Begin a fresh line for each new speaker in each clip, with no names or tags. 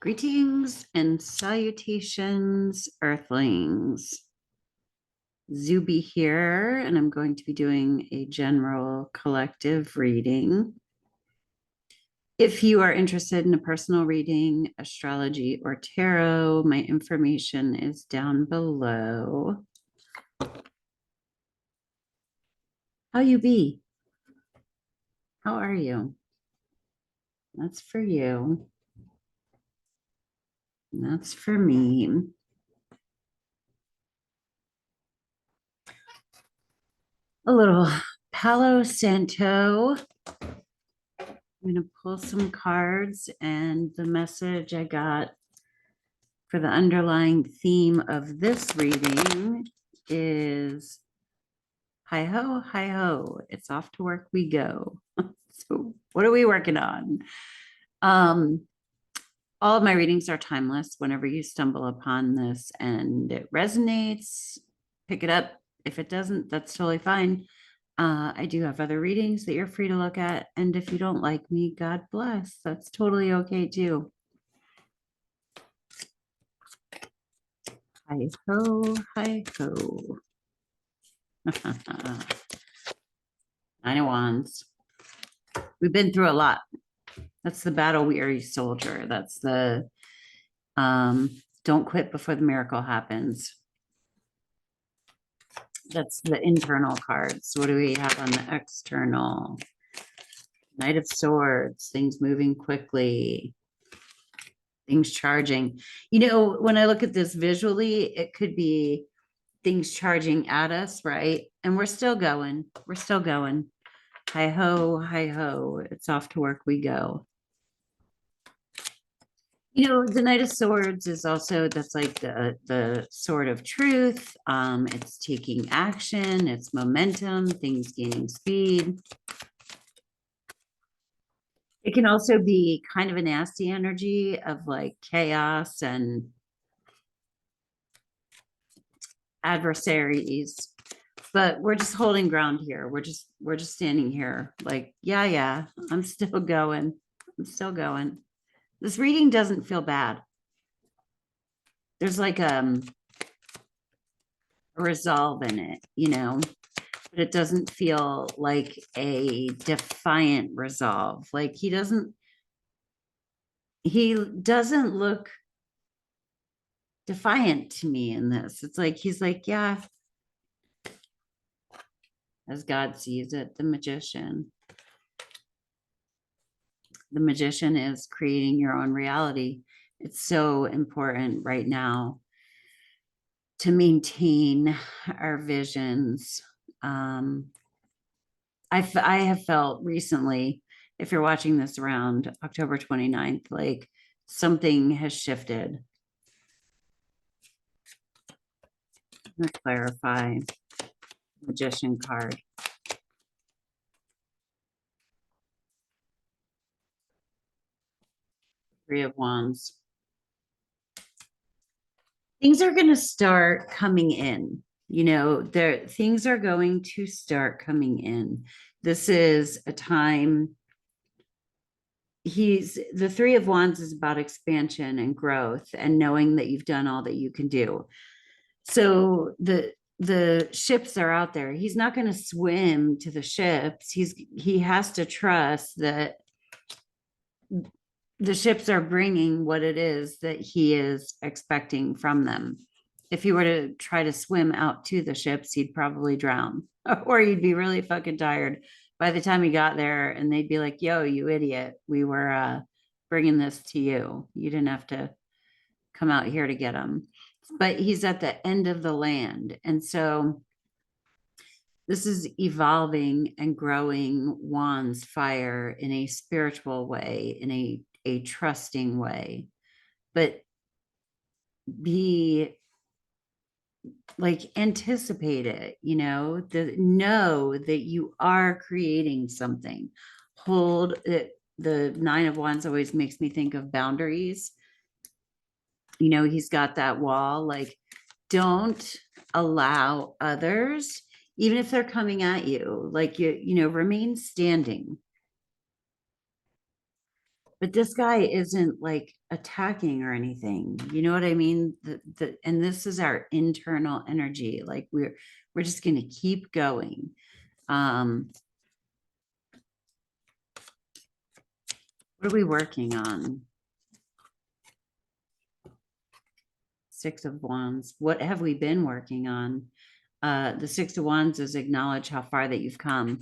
Greetings and salutations, Earthlings. Zube here, and I'm going to be doing a general collective reading. If you are interested in a personal reading, astrology, or tarot, my information is down below. How you be? How are you? That's for you. That's for me. A little Palo Santo. I'm going to pull some cards, and the message I got for the underlying theme of this reading is hi ho, it's off to work we go. So what are we working on? All of my readings are timeless. Whenever you stumble upon this and it resonates, pick it up. If it doesn't, that's totally fine. I do have other readings that you're free to look at. And if you don't like me, God bless. That's totally okay too. Hi ho, hi ho. Nine of Wands. We've been through a lot. That's the battle weary soldier. That's the don't quit before the miracle happens. That's the internal cards. What do we have on the external? Knight of Swords, things moving quickly, things charging. You know, when I look at this visually, it could be things charging at us, right? And we're still going. We're still going. Hi ho, it's off to work we go. You know, the Knight of Swords is also, that's like the sword of truth. It's taking action, it's momentum, things gaining speed. It can also be kind of a nasty energy of like chaos and adversaries, but we're just holding ground here. We're just standing here like, yeah, I'm still going. I'm still going. This reading doesn't feel bad. There's like a resolve in it, you know, but it doesn't feel like a defiant resolve. Like he doesn't look defiant to me in this. It's like he's like, yeah, as God sees it, the magician. The magician is creating your own reality. It's so important right now to maintain our visions. I have felt recently, if you're watching this around October 29th, like something has shifted. I'm going to clarify. Magician card. Three of Wands. Things are going to start coming in. You know, things are going to start coming in. This is a time. The Three of Wands is about expansion and growth and knowing that you've done all that you can do. So the ships are out there. He's not going to swim to the ships. He has to trust that the ships are bringing what it is that he is expecting from them. If he were to try to swim out to the ships, he'd probably drown or he'd be really fucking tired by the time he got there, and they'd be like, yo, you idiot, we were bringing this to you. You didn't have to come out here to get him. But he's at the end of the land. And so this is evolving and growing Wands fire in a spiritual way, in a trusting way, but be like, anticipate it, you know, know that you are creating something. Hold it. The Nine of Wands always makes me think of boundaries. You know, he's got that wall, like, don't allow others, even if they're coming at you, like, you know, remain standing. But this guy isn't like attacking or anything. You know what I mean? And this is our internal energy. Like we're just gonna keep going. What are we working on? Six of Wands. What have we been working on? The Six of Wands is acknowledge how far that you've come.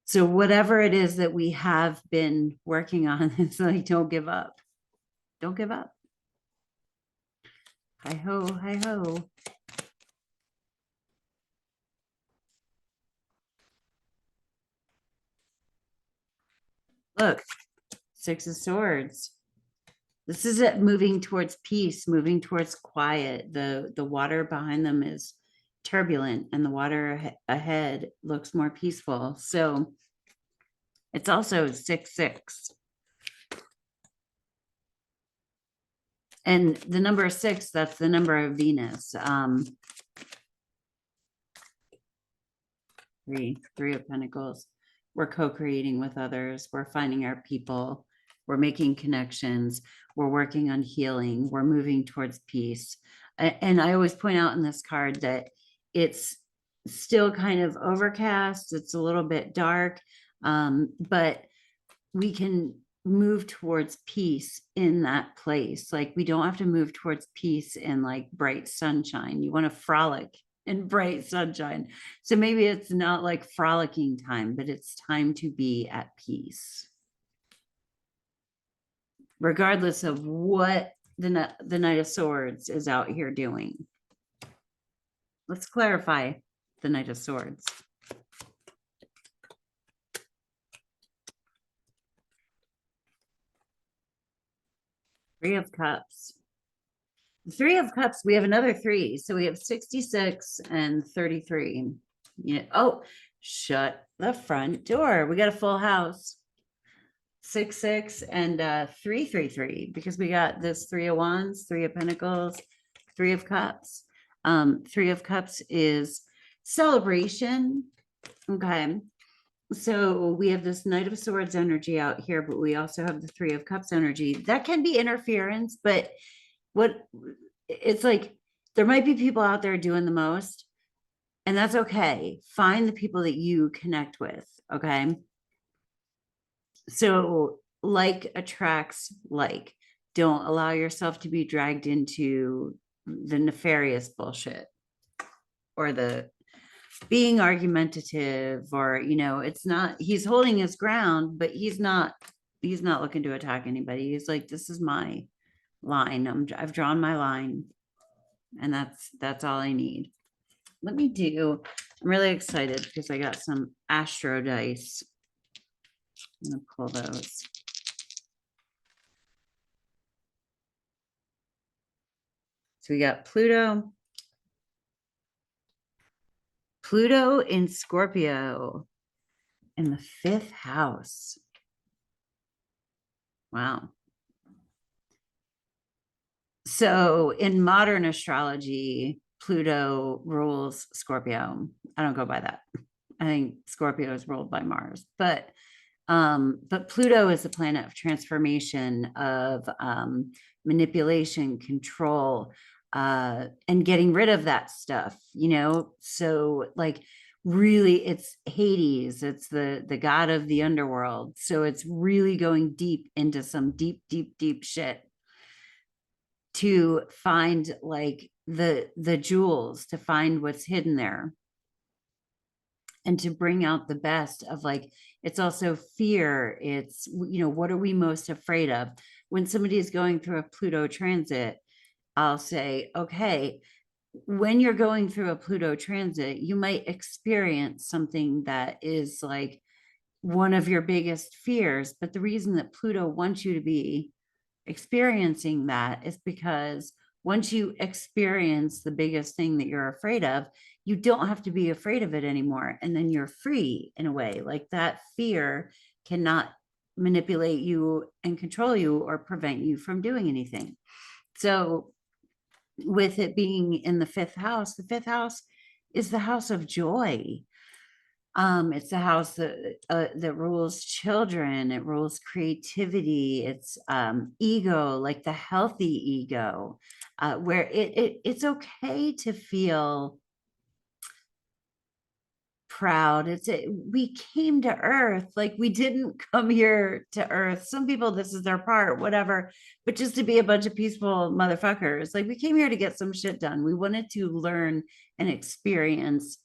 So whatever it is that we have been working on, it's like, don't give up. Don't give up. Hi ho, hi ho. Look, Six of Swords. This is it, moving towards peace, moving towards quiet. The water behind them is turbulent and the water ahead looks more peaceful. So it's also 6-6. And the number 6, that's the number of Venus. Three of Pentacles. We're co-creating with others. We're finding our people. We're making connections. We're working on healing. We're moving towards peace. And I always point out in this card that it's still kind of overcast. It's a little bit dark, but we can move towards peace in that place. Like we don't have to move towards peace in like bright sunshine. You want to frolic in bright sunshine. So maybe it's not like frolicking time, but it's time to be at peace. Regardless of what the Knight of Swords is out here doing. Let's clarify the Knight of Swords. Three of Cups. Three of Cups, we have another 3. So we have 66 and 33. Yeah. Oh, shut the front door. We got a full house. 6-6 and 3-3-3, because we got this 3 of Wands, 3 of Pentacles, 3 of Cups. 3 of Cups is celebration. Okay. So we have this Knight of Swords energy out here, but we also have the 3 of Cups energy. That can be interference, but it's like there might be people out there doing the most, and that's okay. Find the people that you connect with. Okay. So like attracts like. Don't allow yourself to be dragged into the nefarious bullshit or the being argumentative, or it's not, he's holding his ground, but he's not looking to attack anybody. He's like, this is my line. I've drawn my line, and that's all I need. I'm really excited because I got some astro dice. I'm gonna pull those. So we got Pluto in Scorpio in the 5th house. Wow. So in modern astrology, Pluto rules Scorpio. I don't go by that. I think Scorpio is ruled by Mars, but Pluto is a planet of transformation, of manipulation, control, and getting rid of that stuff, so like really it's Hades, it's the god of the underworld. So it's really going deep into some deep shit to find like the jewels, to find what's hidden there, and to bring out the best of like, it's also fear. It's, what are we most afraid of? When somebody is going through a Pluto transit, I'll say, okay, when you're going through a Pluto transit, you might experience something that is like one of your biggest fears. But the reason that Pluto wants you to be experiencing that is because once you experience the biggest thing that you're afraid of, you don't have to be afraid of it anymore. And then you're free in a way. Like that fear cannot manipulate you and control you or prevent you from doing anything. So with it being in the 5th house, the 5th house is the house of joy. It's a house that rules children. It rules creativity. It's ego, like the healthy ego, where it's okay to feel proud. We came to earth, like we didn't come here to earth. Some people, this is their part, whatever, but just to be a bunch of peaceful motherfuckers. Like we came here to get some shit done. We wanted to learn and experience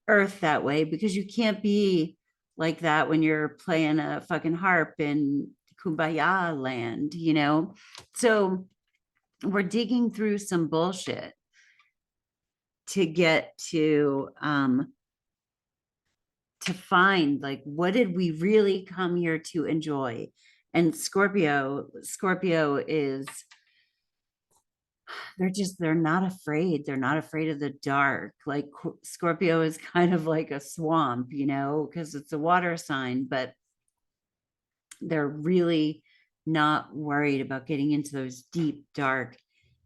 earth that way, because you can't be like that when you're playing a fucking harp in kumbaya land, so we're digging through some bullshit to get to find, like, what did we really come here to enjoy? And Scorpio is, they're not afraid. They're not afraid of the dark. Like Scorpio is kind of like a swamp, because it's a water sign, but they're really not worried about getting into those deep, dark,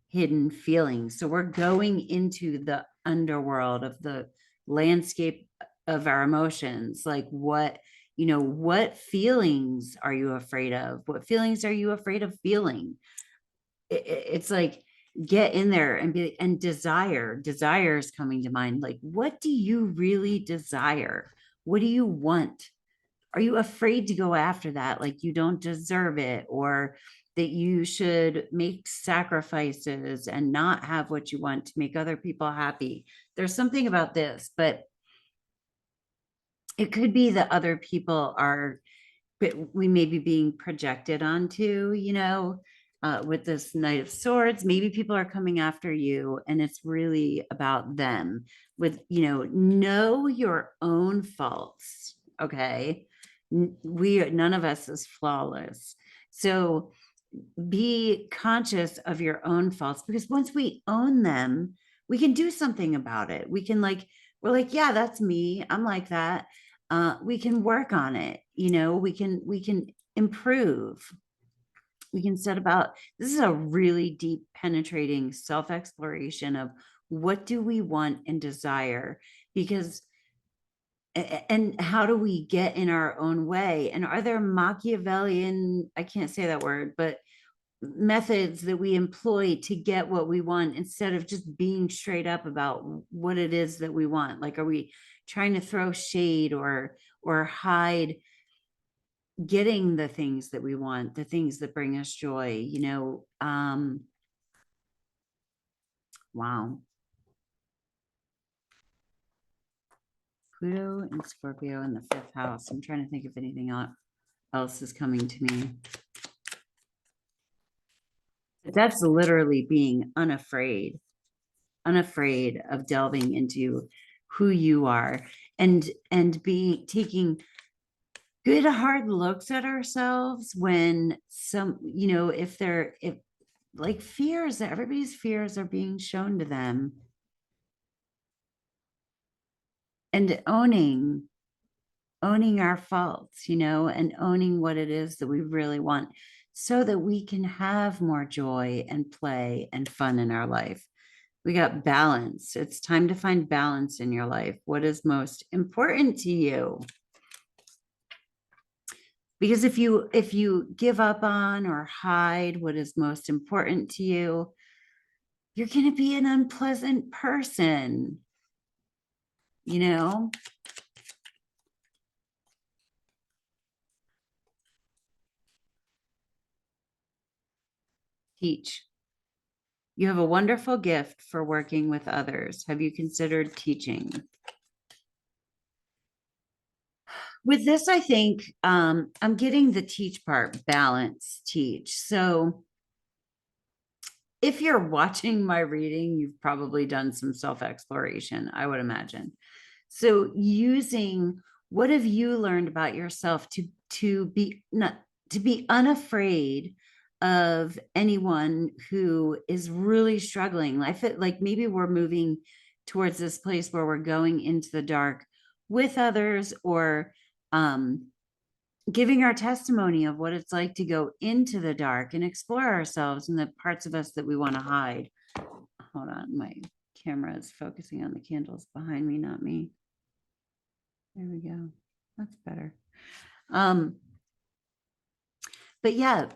hidden feelings. So we're going into the underworld of the landscape of our emotions. Like what feelings are you afraid of? What feelings are you afraid of feeling? It's like, get in there and desire is coming to mind. Like, what do you really desire? What do you want? Are you afraid to go after that? Like you don't deserve it, or that you should make sacrifices and not have what you want to make other people happy? There's something about this, but it could be that other people are, but we may be being projected onto, with this Knight of Swords. Maybe people are coming after you and it's really about them. With, know your own faults. Okay. None of us is flawless. So be conscious of your own faults, because once we own them, we can do something about it. We're like, yeah, that's me. I'm like that. We can work on it. We can improve. We can set about, this is a really deep, penetrating self-exploration of what do we want and desire, and how do we get in our own way? And are there Machiavellian, I can't say that word, but methods that we employ to get what we want, instead of just being straight up about what it is that we want? Like, are we trying to throw shade or hide getting the things that we want, the things that bring us joy? Wow. Pluto and Scorpio in the 5th house. I'm trying to think if anything else is coming to me. That's literally being unafraid of delving into who you are, and taking good hard looks at ourselves when if like fears, everybody's fears are being shown to them, and owning our faults, and owning what it is that we really want, so that we can have more joy and play and fun in our life. We got balance. It's time to find balance in your life. What is most important to you? Because if you give up on or hide what is most important to you, you're going to be an unpleasant person, Teach. You have a wonderful gift for working with others. Have you considered teaching? With this, I think I'm getting the teach part, balance, teach. So if you're watching my reading, you've probably done some self-exploration, I would imagine. So using, what have you learned about yourself to be unafraid of anyone who is really struggling? I feel like maybe we're moving towards this place where we're going into the dark with others, or giving our testimony of what it's like to go into the dark and explore ourselves and the parts of us that we want to hide. Hold on, my camera is focusing on the candles behind me, not me. There we go. That's better. But yeah,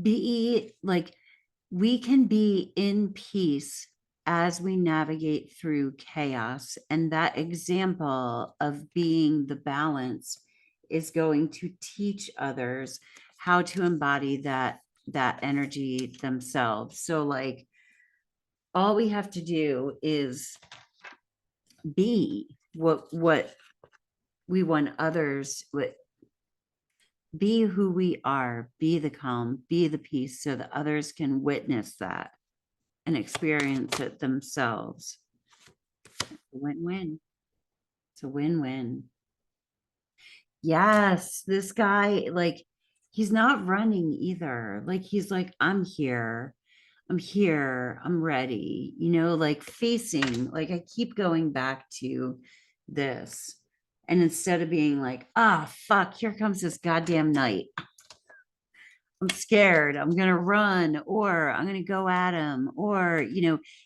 be like, we can be in peace as we navigate through chaos. And that example of being the balance is going to teach others how to embody that energy themselves. So like, all we have to do is be what we want others, be who we are, be the calm, be the peace, so that others can witness that and experience it themselves. Win-win. It's a win-win. Yes, this guy, like, he's not running either. Like, he's like, I'm here. I'm here. I'm ready. Like facing, like, I keep going back to this. And instead of being like, ah, fuck, here comes this goddamn night. I'm scared. I'm going to run, or I'm going to go at him, or,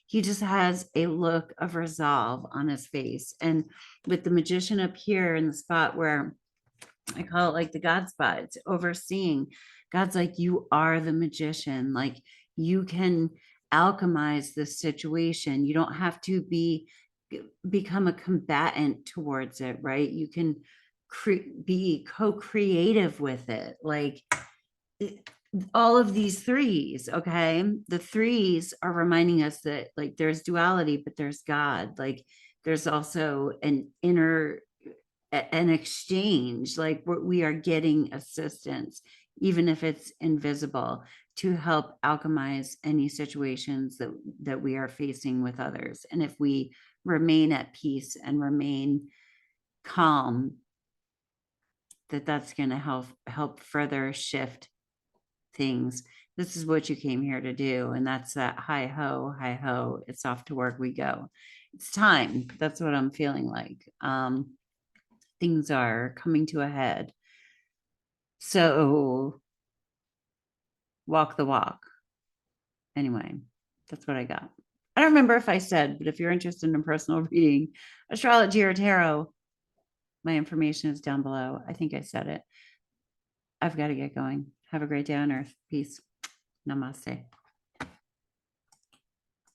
he just has a look of resolve on his face. And with the magician up here in the spot where I call it like the God spot, it's overseeing. God's like, you are the magician. Like, you can alchemize this situation. You don't have to become a combatant towards it, right? You can be co-creative with it. Like, all of these threes, okay? The threes are reminding us that, like, there's duality, but there's God. Like, there's also an exchange. Like, we are getting assistance, even if it's invisible, to help alchemize any situations that we are facing with others. And if we remain at peace and remain calm, that's going to help further shift things. This is what you came here to do. And that's that hi ho, it's off to work we go. It's time. That's what I'm feeling like. Things are coming to a head. So walk the walk. Anyway, that's what I got. I don't remember if I said, but if you're interested in a personal reading, astrology, or tarot, my information is down below. I think I said it. I've got to get going. Have a great day on earth. Peace. Namaste.